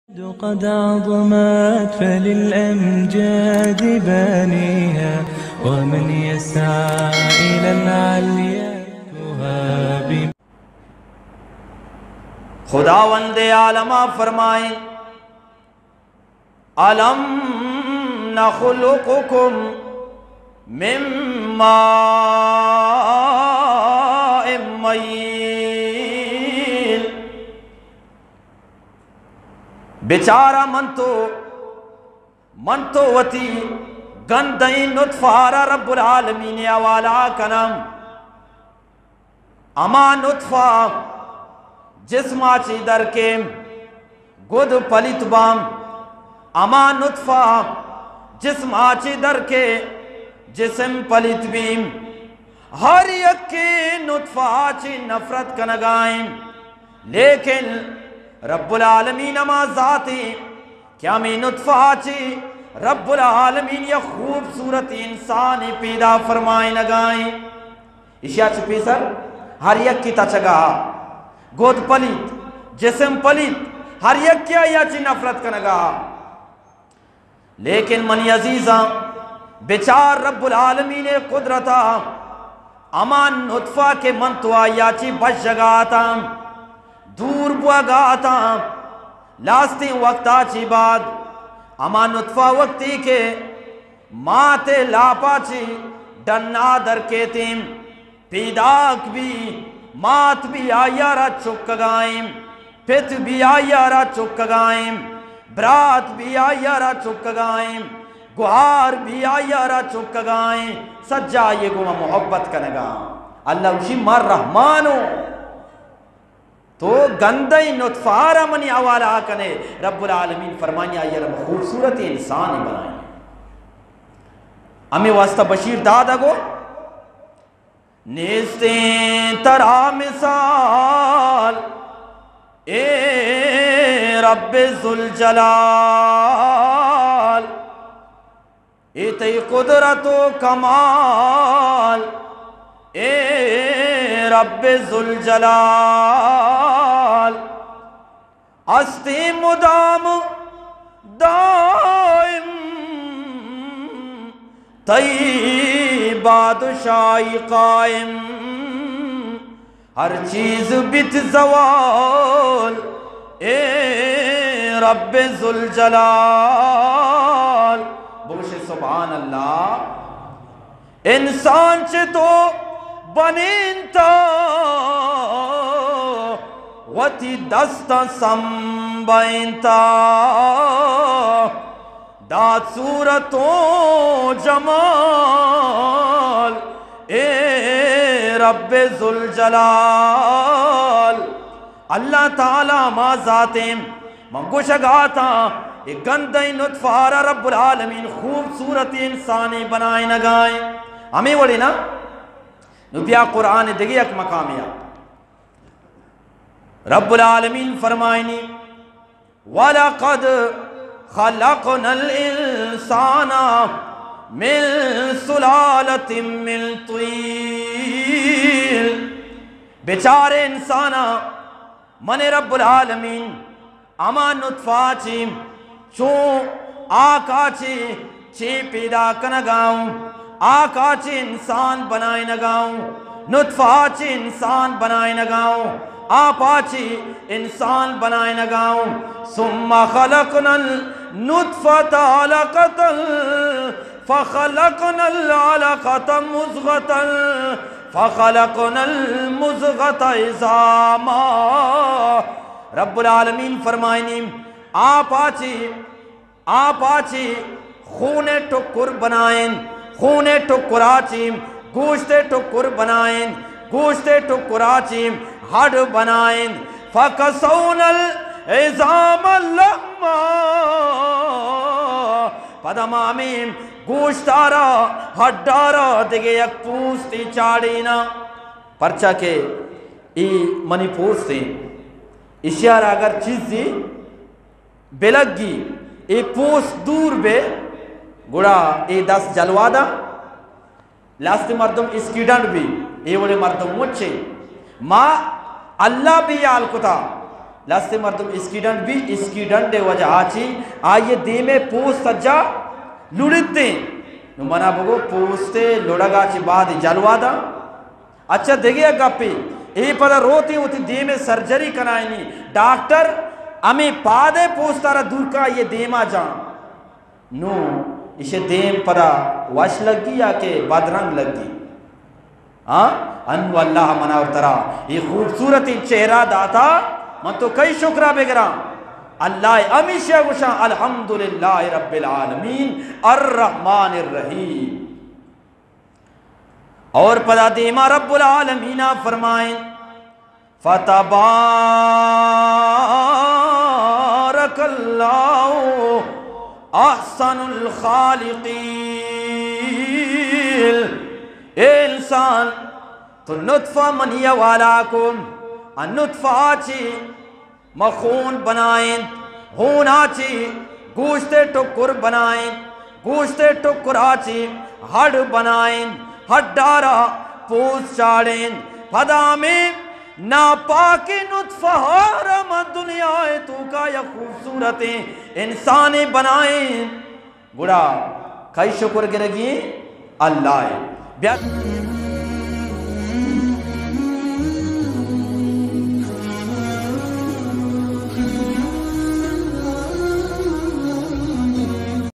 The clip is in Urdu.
قد عظمت فللأمجاد بانيها ومن يسعى إلى العليا تهاب. خداوند عالم فرمائیں أَلَمْ نَخْلُقُكُمْ مِنْ مَاءٍ مَّهِينٍ. بیچارہ من تو وتی گندئی نطفارا رب العالمین والا کنم اما نطفہ جسما چی در کے گد پلیت بام اما نطفہ جسما چی در کے جسم پلیت بیم ہر یک کے نطفہ چی نفرت کنگائیں لیکن رب العالمین اما ذاتی کیا میں نطفہ چی رب العالمین یا خوبصورت انسان پیدا فرمائیں نگائیں اشیاء چی پیسر ہر یک کی تچگا گود پلیت جسم پلیت ہر یک کیا یا چی نفرت کنگا لیکن منی عزیزاں بیچار رب العالمین قدرتا امان نطفہ کے من تو آیا چی بچ جگاتا دور بوا گاتا لاستی وقتا چی بعد اما نطفہ وقتی کے ماتے لاپا چی ڈنا در کے تیم پیداک بھی مات بھی آیا را چک گائیں پت بھی آیا را چک گائیں برات بھی آیا را چک گائیں گوار بھی آیا را چک گائیں سجا یہ گوہ محبت کنگا اللہ اسی مر رحمانو تو گندئی نطفارہ منی آوالا آکنے رب العالمین فرمانی آئی رب خوبصورت انسان بنائیں ہمیں واسطہ بشیر دادا گو نیستیں ترا مثال اے رب ذوالجلال اے تی قدرت و کمال اے رب ذوالجلال ہستی مدام دائم تی بادشاہی قائم ہر چیز بیت زوال اے رب ذوالجلال بوش سبحان اللہ انسان چے تو بنینتا وتی دستا سمبینتا دات صورتوں جمال اے رب ذوالجلال اللہ تعالیٰ ما ذاتیں منگو شگاتا ایک گندئی نطفارہ رب العالمین خوبصورت انسانی بنائیں نگائیں ہمیں وڑی نا نبیہ قرآن دگی ایک مقامیا رب العالمین فرمائنی وَلَقَدْ خَلَقْنَا الْإِنسَانَ مِنْ سُلَالَةٍ مِّنْ طِينٍ بیچارے انسانا من رب العالمین اما نطفہ چی چون آقا چی پیدا کنگاؤں آقا چی انسان بنائے نگاؤں نطفہ چی انسان بنائے نگاؤں آپا چی انسان بنائے نگاؤں ثم خلقنا النطفة علقة فخلقنا العلقة مضغة فخلقنا المضغة عظاما رب العالمین فرمائنی آپا چی خون ٹکر بنائیں خون ٹکراچیم گوشت ٹکر بنائیں گوشت ٹکراچیم ہڈ بنائیں فَكَسَوْنَ الْعِظَامَ اللَّحْمَا پدمامیم گوشتارا ہڈارا دیگے یک پوستی چاڑینا پرچا کے ای منی پوستی اشیار اگر چیز دی بلگی ای پوست دور بے گوڑا ای دس جلوا دا لاستی مردم اسکیڈنٹ بھی ای وڑے مردم مچے ما اللہ بھی یال کتا لستے مردم اسکیڈنٹ بھی اسکیڈنٹ دے وجہ آچی آئیے دے میں پوست سجا لڑتے نو منا بگو پوستے لڑگا چی بعد جلوا دا اچھا دیکھئے گپی ای پدا روتی ہوتی دے میں سرجری کنائیں ڈاکٹر ہمیں پادے پوستا رہا دور کا یہ دیما جان نو اسے دیم پدا وش لگ گی یا کہ بدرنگ لگ گی انو اللہ مناور ترا یہ خوبصورتی چہرہ داتا من تو کئی شکرہ بگرام اللہ امیشہ گوشا الحمدللہ رب العالمین الرحمن الرحیم اور پدا دیما رب العالمین فرمائیں فتبارک اللہ احسن الخالقین اے انسان تو نطفہ منی والاکم ان نطفہ آچی مخون بنائیں خون آچی گوشت ٹکر بنائیں گوشت ٹکر آچی ہڈ بنائیں ہڈ ڈارا پوز چاڑیں پدا میں ناپاکی نطفہ حرم دنیا تو کا یا خوبصورتیں انسانی بنائیں گڑا کئی شکر گرگی اللہ ہے